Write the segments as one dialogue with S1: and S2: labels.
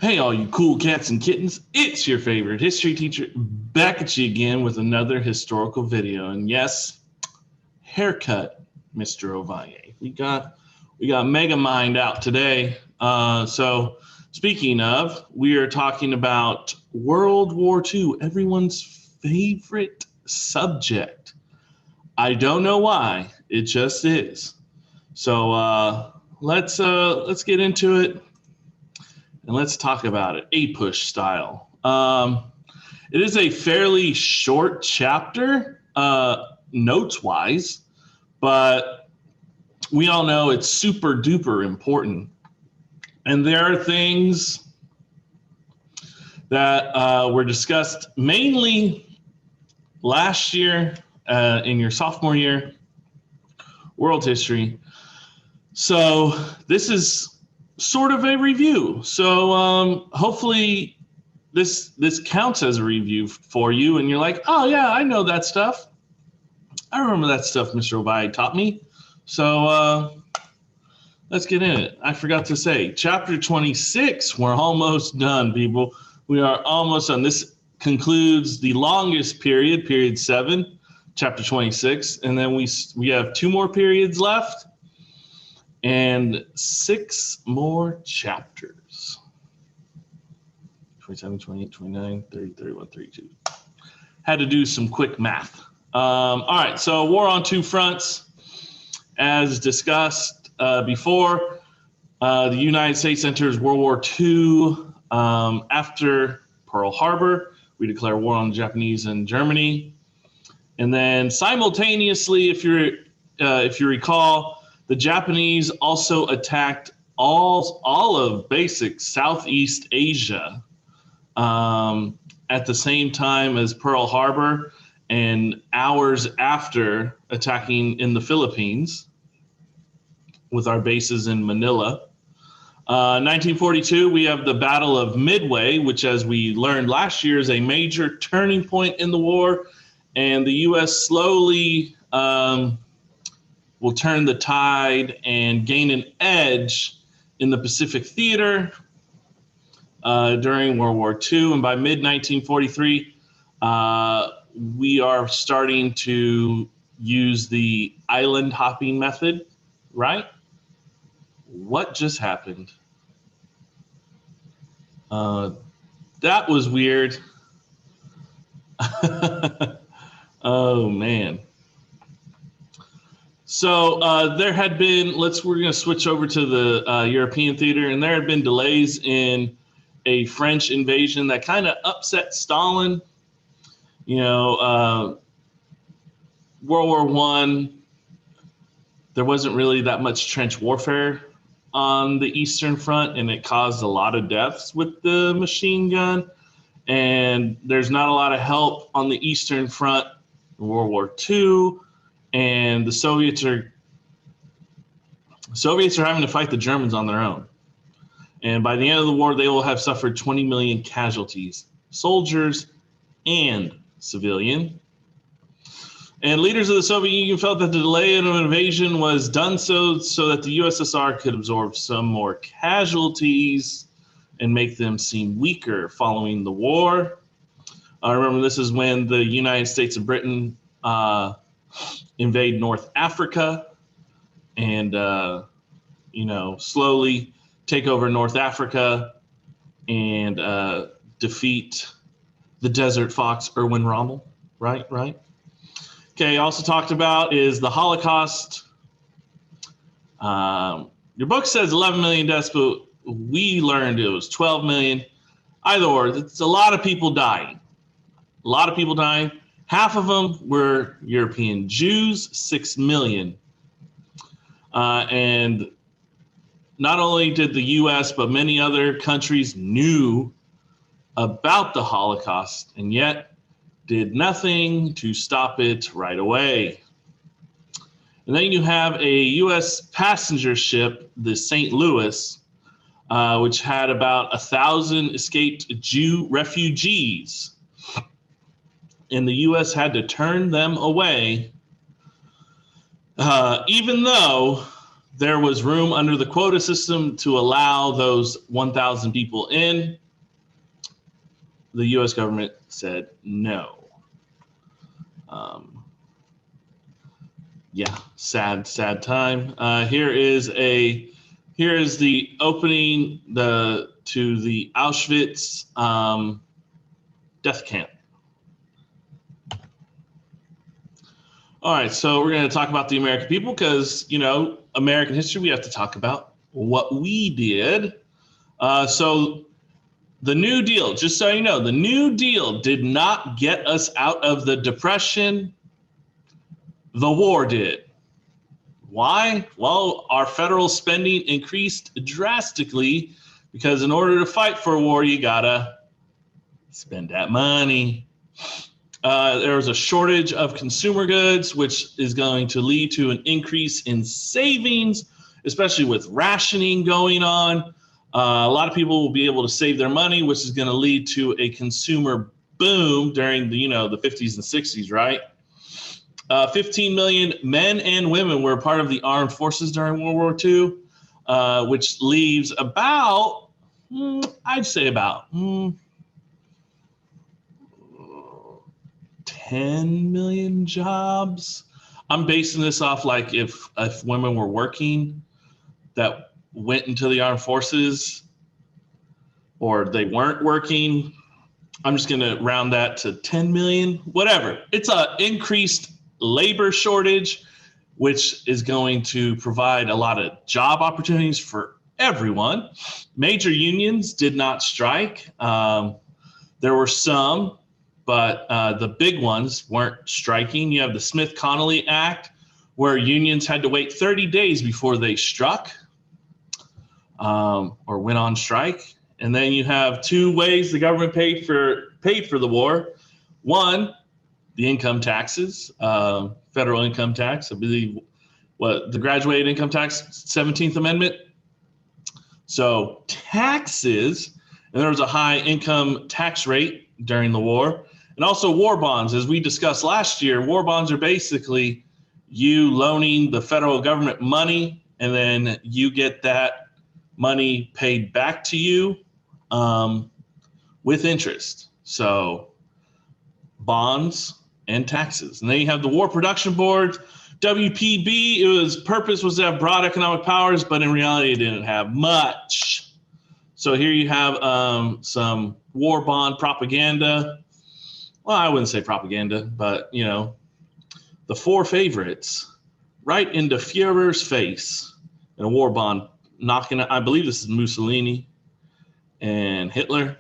S1: Hey, all you cool cats and kittens, it's your favorite history teacher back at you again with another historical video. And yes, haircut, Mr. Ovalle. We got Mega Mind out today. So speaking of, we are talking about World War II, everyone's favorite subject. I don't know why, it just is. So let's get into it. And let's talk about it, A-push style. It is a fairly short chapter, notes-wise, but we all know it's super duper important. And there are things that were discussed mainly last year in your sophomore year, world history. So this is sort of a review. So hopefully this counts as a review for you and you're like, oh yeah, I know that stuff. I remember that stuff Mr. Ovalle taught me. So let's get in it. I forgot to say, chapter 26, we're almost done, people. We are almost done. This concludes the longest period, period 7, chapter 26. And then we have 2 more periods left. And 6 more chapters. 27, 28, 29, 30, 31, 32. Had to do some quick math. All right, so war on 2 fronts. As discussed before, the United States enters World War II after Pearl Harbor. We declare war on the Japanese and Germany. And then simultaneously, if you recall, the Japanese also attacked all of basic Southeast Asia at the same time as Pearl Harbor and hours after attacking in the Philippines with our bases in Manila. 1942, we have the Battle of Midway, which, as we learned last year, is a major turning point in the war, and the U.S. slowly will turn the tide and gain an edge in the Pacific theater during World War II. And by mid-1943, we are starting to use the island hopping method, right? What just happened? That was weird. Oh, man. So there had been, we're going to switch over to the European theater, and there had been delays in a French invasion that kind of upset Stalin. You know, World War I, there wasn't really that much trench warfare on the Eastern Front, and it caused a lot of deaths with the machine gun. And there's not a lot of help on the Eastern Front in World War II. And the Soviets are having to fight the Germans on their own. And by the end of the war, they will have suffered 20 million casualties, soldiers and civilian. And leaders of the Soviet Union felt that the delay in an invasion was done so that the USSR could absorb some more casualties and make them seem weaker following the war. Remember, this is when the United States and Britain invade North Africa and, slowly take over North Africa and defeat the Desert Fox, Erwin Rommel, right? Okay, also talked about is the Holocaust. Your book says 11 million deaths, but we learned it was 12 million. Either or, it's a lot of people dying. Half of them were European Jews, 6 million. And not only did the U.S., but many other countries knew about the Holocaust and yet did nothing to stop it right away. And then you have a U.S. passenger ship, the St. Louis, which had about 1,000 escaped Jew refugees. And the U.S. had to turn them away, even though there was room under the quota system to allow those 1,000 people in. The U.S. government said no. Yeah, sad time. Here is the opening to the Auschwitz death camp. All right, so we're going to talk about the American people because, American history, we have to talk about what we did. So the New Deal, just so you know, the New Deal did not get us out of the Depression. The war did. Why? Well, our federal spending increased drastically because in order to fight for a war, you gotta spend that money. There was a shortage of consumer goods, which is going to lead to an increase in savings, especially with rationing going on. A lot of people will be able to save their money, which is going to lead to a consumer boom during the 50s and 60s, right? 15 million men and women were part of the armed forces during World War II, which leaves about, I'd say about 10 million jobs. I'm basing this off like if women were working that went into the armed forces or they weren't working. I'm just going to round that to 10 million, whatever. It's an increased labor shortage, which is going to provide a lot of job opportunities for everyone. Major unions did not strike. There were some, but the big ones weren't striking. You have the Smith-Connolly Act, where unions had to wait 30 days before they struck or went on strike. And then you have two ways the government paid for the war. One, the income taxes, federal income tax, I believe the graduated income tax, 17th Amendment. So taxes, and there was a high income tax rate during the war. And also war bonds, as we discussed last year, war bonds are basically you loaning the federal government money, and then you get that money paid back to you with interest. So bonds and taxes. And then you have the War Production Board, WPB. Its purpose was to have broad economic powers, but in reality, it didn't have much. So here you have some war bond propaganda. Well, I wouldn't say propaganda, but the four favorites right into Führer's face in a war bond, knocking. I believe this is Mussolini and Hitler,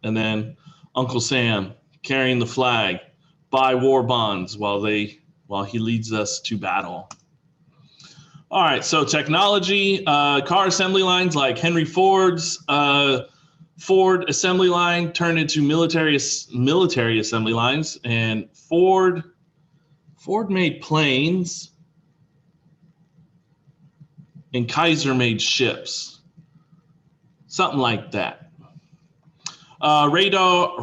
S1: and then Uncle Sam carrying the flag, buy war bonds while he leads us to battle. All right, so technology, car assembly lines like Henry Ford's Ford assembly line turned into military assembly lines, and Ford made planes, and Kaiser made ships, something like that. Radar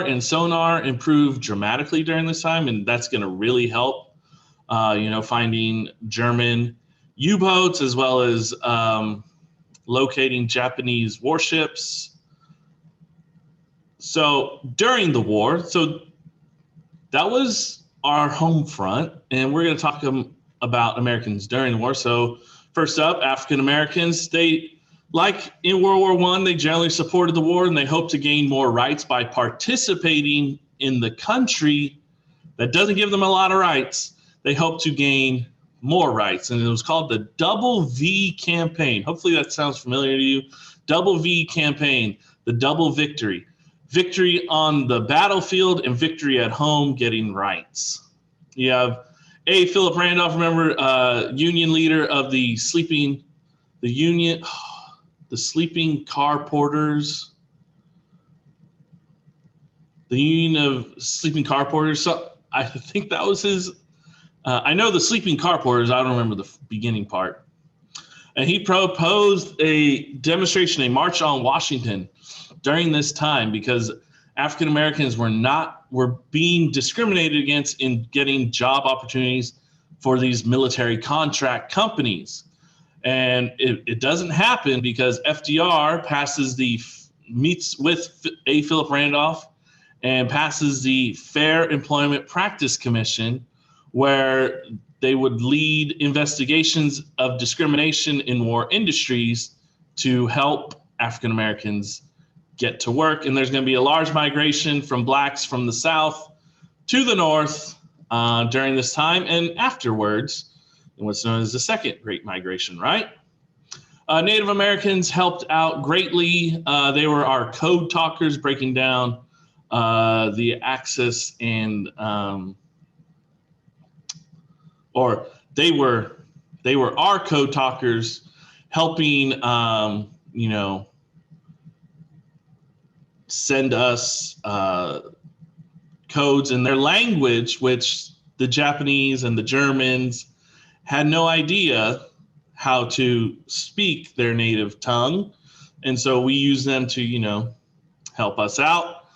S1: and sonar improved dramatically during this time, and that's going to really help, finding German U-boats as well as locating Japanese warships. So during the war, that was our home front, and we're going to talk about Americans during the war. So first up, African Americans, like in World War I, they generally supported the war, and they hoped to gain more rights by participating in the country that doesn't give them a lot of rights. They hoped to gain more rights, and it was called the Double V campaign. Hopefully that sounds familiar to you. Double V campaign, the double victory. Victory on the battlefield and victory at home, getting rights. You have Philip Randolph, remember, union leader of the sleeping car porters, the Union of Sleeping Car Porters. So I think that was his. I know the sleeping car porters. I don't remember the beginning part. And he proposed a demonstration, a march on Washington during this time because African Americans were being discriminated against in getting job opportunities for these military contract companies. And it doesn't happen because FDR meets with A. Philip Randolph and passes the Fair Employment Practice Commission, where they would lead investigations of discrimination in war industries to help African Americans get to work. And there's going to be a large migration from blacks from the South to the North during this time and afterwards, in what's known as the Second Great Migration, right? Native Americans helped out greatly. They were our code talkers, breaking down the access and or they were our code talkers, helping send us codes in their language, which the Japanese and the Germans had no idea how to speak their native tongue. And so we use them to, help us out.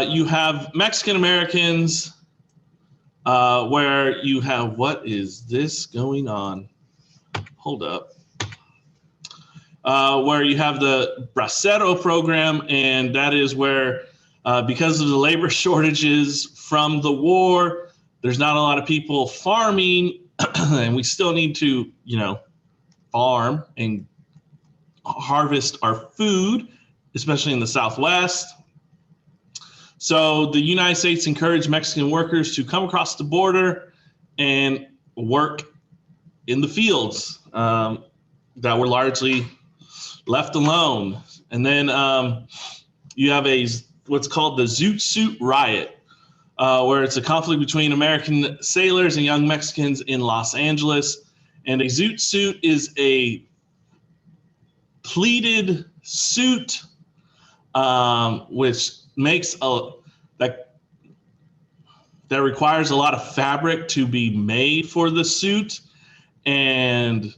S1: You have Mexican Americans, where you have, what is this going on? Hold up. Where you have the Bracero program, and that is where, because of the labor shortages from the war, there's not a lot of people farming, and we still need to, farm and harvest our food, especially in the Southwest. So the United States encouraged Mexican workers to come across the border and work in the fields that were largely left alone. And then you have what's called the Zoot Suit Riot, where it's a conflict between American sailors and young Mexicans in Los Angeles. And a zoot suit is a pleated suit, which makes that requires a lot of fabric to be made for the suit. And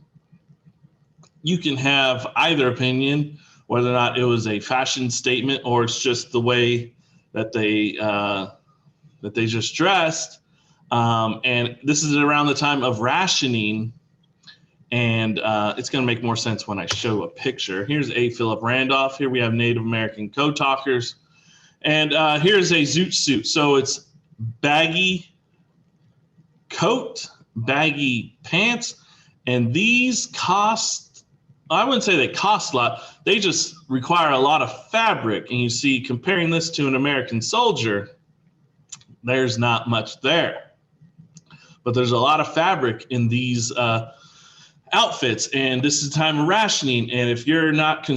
S1: you can have either opinion, whether or not it was a fashion statement or it's just the way that they just dressed. And this is around the time of rationing. And it's going to make more sense when I show a picture. Here's A. Philip Randolph. Here we have Native American code talkers. And here's a zoot suit. So it's baggy coat, baggy pants. And these cost, I wouldn't say they cost a lot. They just require a lot of fabric. And you see, comparing this to an American soldier, there's not much there. But there's a lot of fabric in these outfits, and this is time of rationing. And if you're not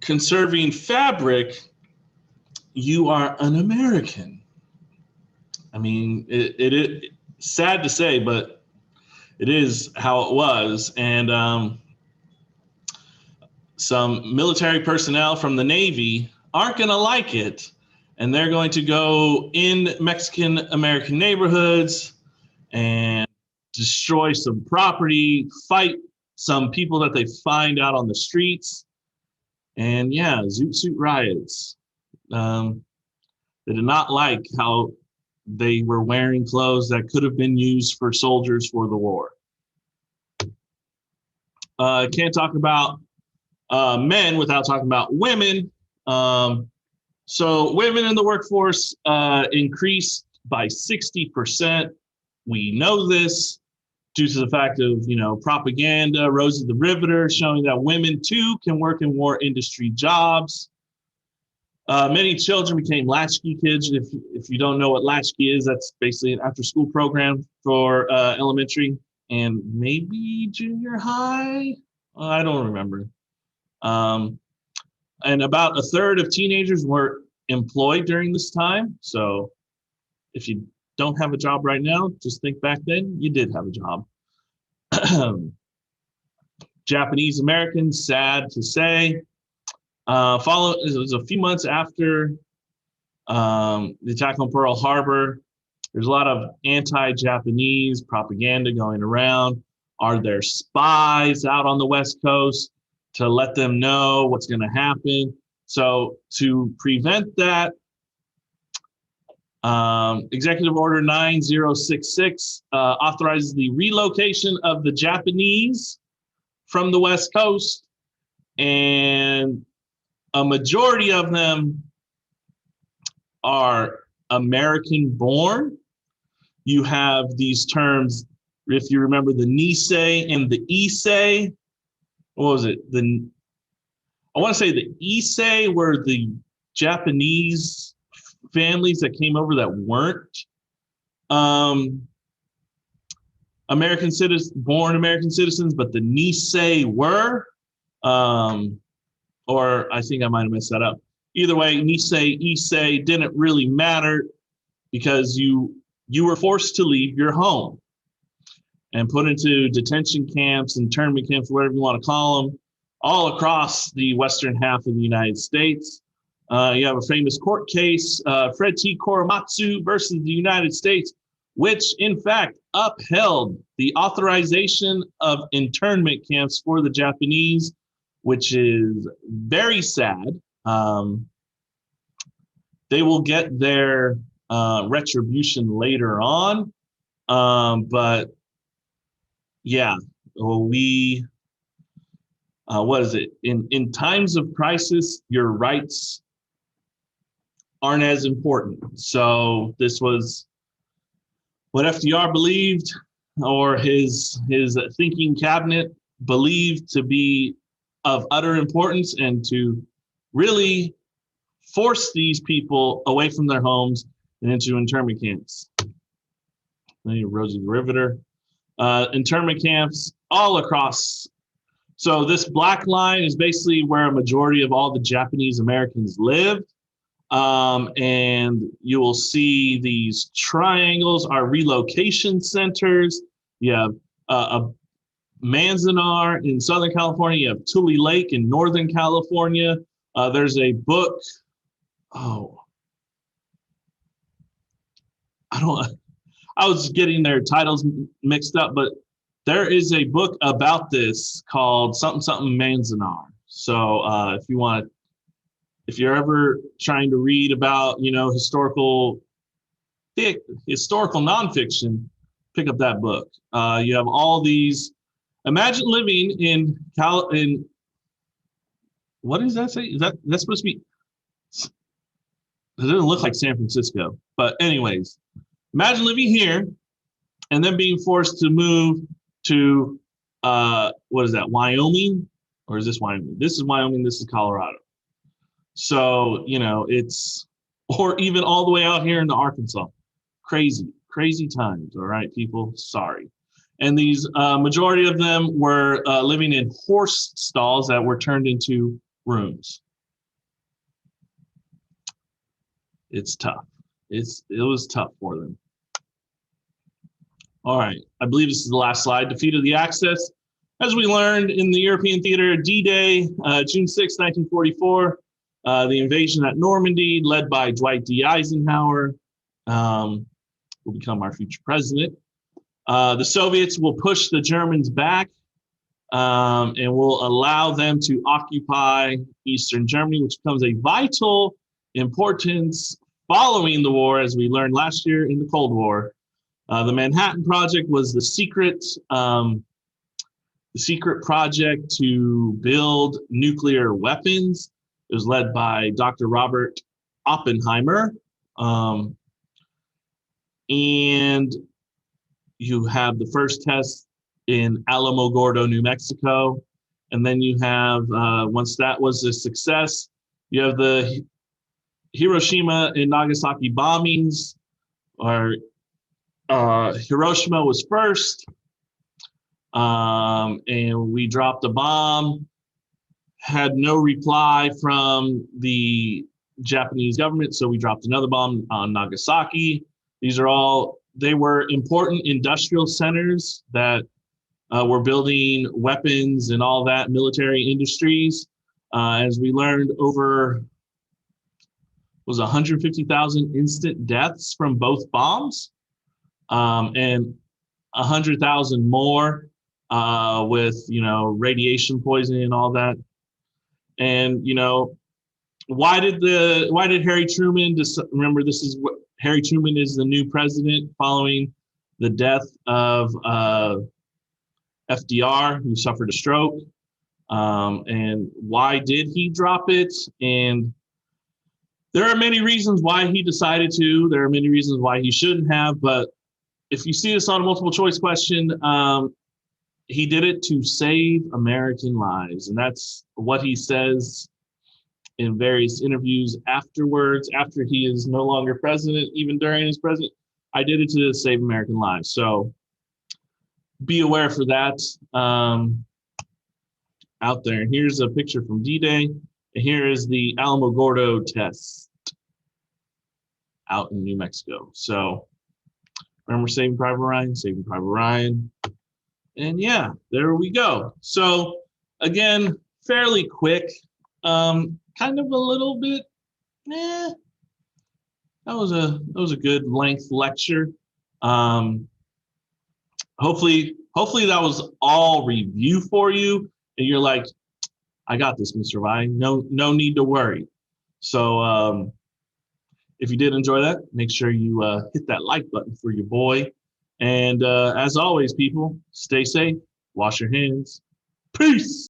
S1: conserving fabric, you are an American. I mean, it sad to say, but it is how it was. And some military personnel from the Navy aren't going to like it, and they're going to go in Mexican American neighborhoods and destroy some property, fight some people that they find out on the streets. And yeah, Zoot Suit riots. They did not like how they were wearing clothes that could have been used for soldiers for the war. Can't talk about men without talking about women. So women in the workforce increased by 60%. We know this due to the fact of, propaganda, Rosie the Riveter, showing that women too can work in war industry jobs. Many children became latchkey kids. If you don't know what latchkey is, that's basically an after-school program for elementary and maybe junior high. I don't remember. And about a third of teenagers were employed during this time. So if you don't have a job right now, just think back then, you did have a job. Japanese Americans, sad to say, it was a few months after the attack on Pearl Harbor. There's a lot of anti-Japanese propaganda going around. Are there spies out on the West Coast to let them know what's going to happen? So to prevent that, Executive Order 9066 authorizes the relocation of the Japanese from the West Coast, and a majority of them are American born. You have these terms, if you remember, the Nisei and the Issei. What was it? I want to say the Issei were the Japanese families that came over that weren't born American citizens, but the Nisei were. Or I think I might have messed that up. Either way, Nisei, Issei didn't really matter because you were forced to leave your home and put into detention camps, internment camps, whatever you want to call them, all across the western half of the United States. You have a famous court case, Fred T. Korematsu versus the United States, which in fact upheld the authorization of internment camps for the Japanese, which is very sad. They will get their retribution later on. But yeah, well, what is it? In times of crisis, your rights aren't as important. So this was what FDR believed, or his thinking cabinet believed to be of utter importance, and to really force these people away from their homes and into internment camps. Rosie the Riveter. Internment camps all across. So this black line is basically where a majority of all the Japanese Americans lived. And you will see these triangles are relocation centers. You have a Manzanar in Southern California. You have Tule Lake in Northern California. There's a book. I was getting their titles mixed up, but there is a book about this called something Manzanar. So if you're ever trying to read about, historical nonfiction, pick up that book. You have all these. Imagine living in what does that say? That's supposed to be? It doesn't look like San Francisco, but anyways, imagine living here and then being forced to move to what is that? Wyoming, or is this Wyoming? This is Wyoming. This is Colorado. So it's, or even all the way out here into Arkansas. Crazy times. All right, people. Sorry. And these majority of them were living in horse stalls that were turned into rooms. It's tough. It was tough for them. All right, I believe this is the last slide. Defeat of the Axis. As we learned in the European theater, D-Day, June 6, 1944, the invasion at Normandy, led by Dwight D. Eisenhower, will become our future president. The Soviets will push the Germans back and will allow them to occupy Eastern Germany, which becomes a vital importance following the war, as we learned last year in the Cold War. The Manhattan Project was the secret project to build nuclear weapons. It was led by Dr. Robert Oppenheimer. And you have the first test in Alamogordo, New Mexico. And then you have, once that was a success, you have the Hiroshima and Nagasaki bombings, or Hiroshima was first, and we dropped a bomb, had no reply from the Japanese government, so we dropped another bomb on Nagasaki. They were important industrial centers that were building weapons and all that, military industries. As we learned, was 150,000 instant deaths from both bombs, and 100,000 more with radiation poisoning and all that. And why did Harry Truman remember, this is what Harry Truman is the new president following the death of FDR, who suffered a stroke. And why did he drop it? And there are many reasons why he decided to. There are many reasons why he shouldn't have. But if you see this on a multiple choice question, he did it to save American lives. And that's what he says in various interviews afterwards, after he is no longer president, even during his president. I did it to save American lives. So be aware for that out there. And here's a picture from D-Day. And here is the Alamogordo test out in New Mexico. So remember Saving Private Ryan, Saving Private Ryan. And yeah, there we go. So again, fairly quick, kind of a little bit, that was a good length lecture. Hopefully that was all review for you, and you're like, I got this, Mr. Ryan. No need to worry. So if you did enjoy that, make sure you hit that like button for your boy. And as always, people, stay safe, wash your hands. Peace.